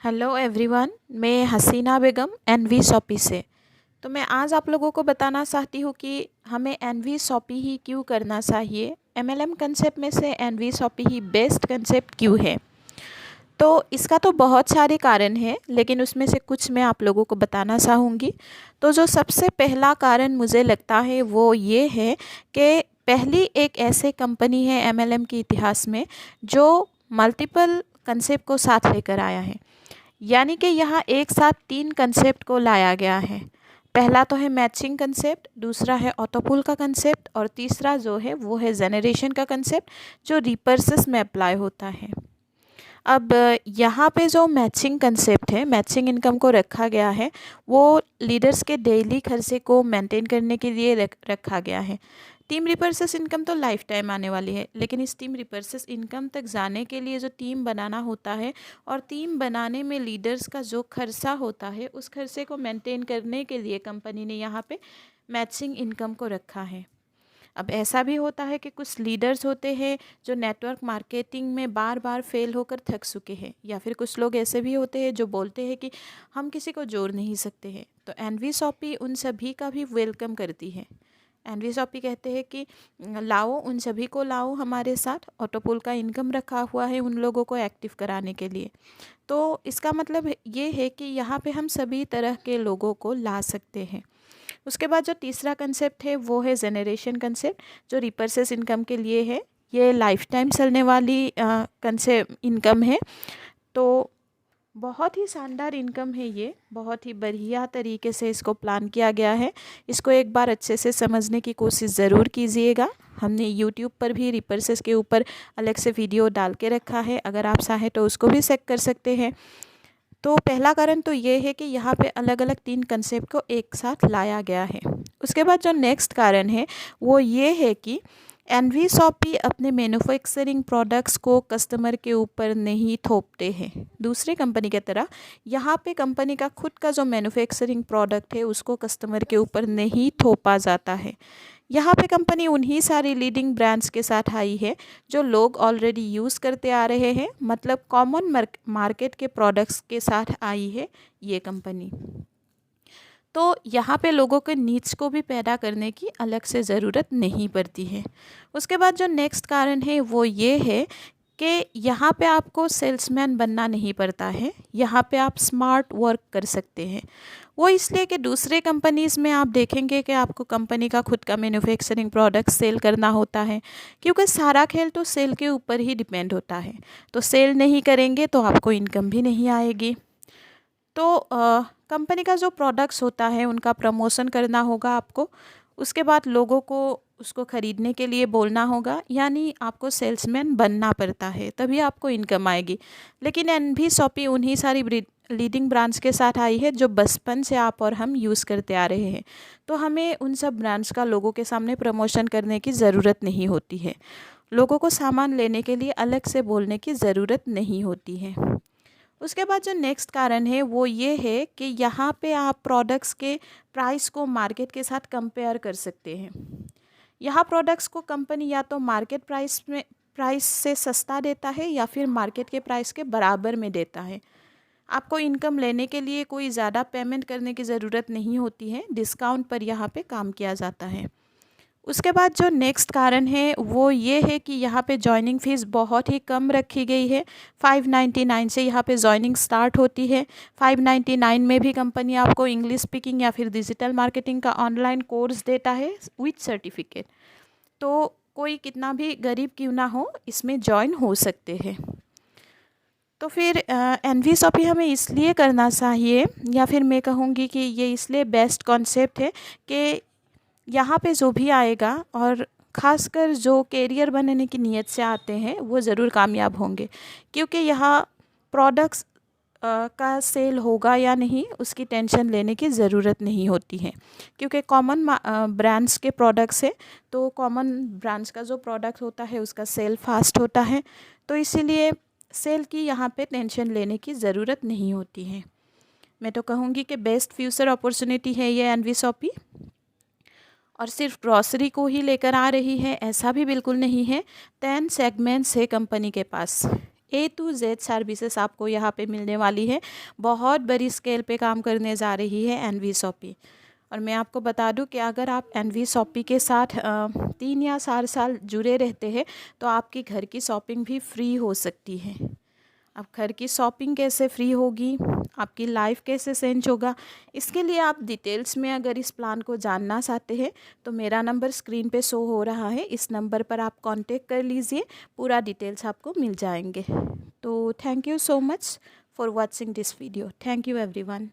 Hello everyone, मैं हसीना बेगम N V shoppe से। तो मैं आज आप लोगों को बताना चाहती हूँ कि हमें एनवी शॉपी ही क्यों करना चाहिए। एमएलएम कंसेप्ट में से एनवी शॉपी ही बेस्ट कंसेप्ट क्यों है। तो इसका तो बहुत सारे कारण हैं, लेकिन उसमें से कुछ मैं आप लोगों को बताना चाहूँगी। तो जो सबसे पहला कारण मुझे लगता है वो ये है कि पहली एक ऐसे कंपनी है एमएलएम के इतिहास में जो मल्टीपल कंसेप्ट को साथ लेकर आया है। यानी कि यहाँ एक साथ 3 कंसेप्ट को लाया गया है। पहला तो है मैचिंग कंसेप्ट, दूसरा है ऑटोपुल का कंसेप्ट और तीसरा जो है वो है जेनरेशन का कंसेप्ट जो रिपर्सिस में अप्लाई होता है। अब यहाँ पे जो मैचिंग कंसेप्ट है, मैचिंग इनकम को रखा गया है, वो लीडर्स के डेली खर्चे को मेंटेन करने के लिए रखा गया है। टीम रिपर्सिस इनकम तो लाइफ टाइम आने वाली है, लेकिन इस टीम रिपर्सिस इनकम तक जाने के लिए जो टीम बनाना होता है और टीम बनाने में लीडर्स का जो खर्चा होता है, उस खर्चे को मेंटेन करने के लिए कंपनी ने यहाँ पे मैचिंग इनकम को रखा है। अब ऐसा भी होता है कि कुछ लीडर्स होते हैं जो नेटवर्क मार्केटिंग में बार बार फेल होकर थक चुके हैं, या फिर कुछ लोग ऐसे भी होते हैं जो बोलते हैं कि हम किसी को जोड़ नहीं सकते हैं। तो एनवी शॉपी उन सभी का भी वेलकम करती है। एनवी शॉपी कहते हैं कि लाओ, उन सभी को लाओ हमारे साथ। ऑटोपुल का इनकम रखा हुआ है उन लोगों को एक्टिव कराने के लिए। तो इसका मतलब ये है कि यहाँ पे हम सभी तरह के लोगों को ला सकते हैं। उसके बाद जो तीसरा कंसेप्ट है वो है जेनरेशन कंसेप्ट, जो रिपर्सिस इनकम के लिए है। ये लाइफ टाइम चलने वाली कंसेप्ट इनकम है। तो बहुत ही शानदार इनकम है ये, बहुत ही बढ़िया तरीके से इसको प्लान किया गया है। इसको एक बार अच्छे से समझने की कोशिश ज़रूर कीजिएगा। हमने यूट्यूब पर भी रिपर्सिस के ऊपर अलग से वीडियो डाल के रखा है, अगर आप चाहें तो उसको भी चेक कर सकते हैं। तो पहला कारण तो ये है कि यहाँ पे अलग अलग 3 कंसेप्ट को एक साथ लाया गया है। उसके बाद जो नेक्स्ट कारण है वो ये है कि एनवी शॉपी अपने मैन्युफैक्चरिंग प्रोडक्ट्स को कस्टमर के ऊपर नहीं थोपते हैं। दूसरी कंपनी की तरह यहाँ पे कंपनी का खुद का जो मैन्युफैक्चरिंग प्रोडक्ट है उसको कस्टमर के ऊपर नहीं थोपा जाता है। यहाँ पे कंपनी उन्हीं सारी लीडिंग ब्रांड्स के साथ आई है जो लोग ऑलरेडी यूज़ करते आ रहे हैं, मतलब कॉमन मार्केट के प्रोडक्ट्स के साथ आई है ये कंपनी। तो यहाँ पे लोगों के नीड्स को भी पैदा करने की अलग से ज़रूरत नहीं पड़ती है। उसके बाद जो नेक्स्ट कारण है वो ये है कि यहाँ पे आपको सेल्समैन बनना नहीं पड़ता है, यहाँ पे आप स्मार्ट वर्क कर सकते हैं। वो इसलिए कि दूसरे कंपनीज़ में आप देखेंगे कि आपको कंपनी का खुद का मैन्युफैक्चरिंग प्रोडक्ट सेल करना होता है, क्योंकि सारा खेल तो सेल के ऊपर ही डिपेंड होता है। तो सेल नहीं करेंगे तो आपको इनकम भी नहीं आएगी। तो कंपनी का जो प्रोडक्ट्स होता है उनका प्रमोशन करना होगा आपको, उसके बाद लोगों को उसको ख़रीदने के लिए बोलना होगा, यानी आपको सेल्समैन बनना पड़ता है, तभी आपको इनकम आएगी। लेकिन एनवी शॉपी उन्हीं सारी लीडिंग ब्रांड्स के साथ आई है जो बचपन से आप और हम यूज़ करते आ रहे हैं। तो हमें उन सब ब्रांड्स का लोगों के सामने प्रमोशन करने की ज़रूरत नहीं होती है। लोगों को सामान लेने के लिए अलग से बोलने की ज़रूरत नहीं होती है। उसके बाद जो नेक्स्ट कारण है वो ये है कि यहाँ पे आप प्रोडक्ट्स के प्राइस को मार्केट के साथ कंपेयर कर सकते हैं। यहाँ प्रोडक्ट्स को कंपनी या तो मार्केट प्राइस से सस्ता देता है या फिर मार्केट के प्राइस के बराबर में देता है। आपको इनकम लेने के लिए कोई ज़्यादा पेमेंट करने की ज़रूरत नहीं होती है, डिस्काउंट पर यहाँ पे काम किया जाता है। उसके बाद जो नेक्स्ट कारण है वो ये है कि यहाँ पे जॉइनिंग फ़ीस बहुत ही कम रखी गई है। 599 से यहाँ पे जॉइनिंग स्टार्ट होती है। 599 में भी कंपनी आपको इंग्लिश स्पीकिंग या फिर डिजिटल मार्केटिंग का ऑनलाइन कोर्स देता है विथ सर्टिफिकेट। तो कोई कितना भी गरीब क्यों ना हो, इसमें ज्वाइन हो सकते हैं। तो फिर एनवी शॉपी हमें इसलिए करना चाहिए, या फिर मैं कहूँगी कि ये इसलिए बेस्ट कॉन्सेप्ट है कि यहाँ पे जो भी आएगा और ख़ासकर जो कैरियर बनने की नीयत से आते हैं वो ज़रूर कामयाब होंगे, क्योंकि यहाँ प्रोडक्ट्स का सेल होगा या नहीं उसकी टेंशन लेने की ज़रूरत नहीं होती है, क्योंकि कॉमन ब्रांड्स के प्रोडक्ट्स है। तो कॉमन ब्रांड्स का जो प्रोडक्ट होता है उसका सेल फास्ट होता है, तो इसीलिए सेल की यहाँ पे टेंशन लेने की ज़रूरत नहीं होती है। मैं तो कहूँगी कि बेस्ट फ्यूचर अपॉर्चुनिटी है ये एनवी शॉपी। और सिर्फ ग्रॉसरी को ही लेकर आ रही है ऐसा भी बिल्कुल नहीं है। 10 सेगमेंट्स है कंपनी के पास। A to Z सर्विसेज आपको यहाँ पे मिलने वाली है। बहुत बड़ी स्केल पे काम करने जा रही है एनवी शॉपी। और मैं आपको बता दूं कि अगर आप एनवी शॉपी के साथ 3 या 4 साल जुड़े रहते हैं तो आपकी घर की शॉपिंग भी फ्री हो सकती है। अब घर की शॉपिंग कैसे फ्री होगी, आपकी लाइफ कैसे चेंज होगा, इसके लिए आप डिटेल्स में अगर इस प्लान को जानना चाहते हैं तो मेरा नंबर स्क्रीन पे शो हो रहा है, इस नंबर पर आप कांटेक्ट कर लीजिए, पूरा डिटेल्स आपको मिल जाएंगे। तो thank you so much for watching this video. Thank you everyone.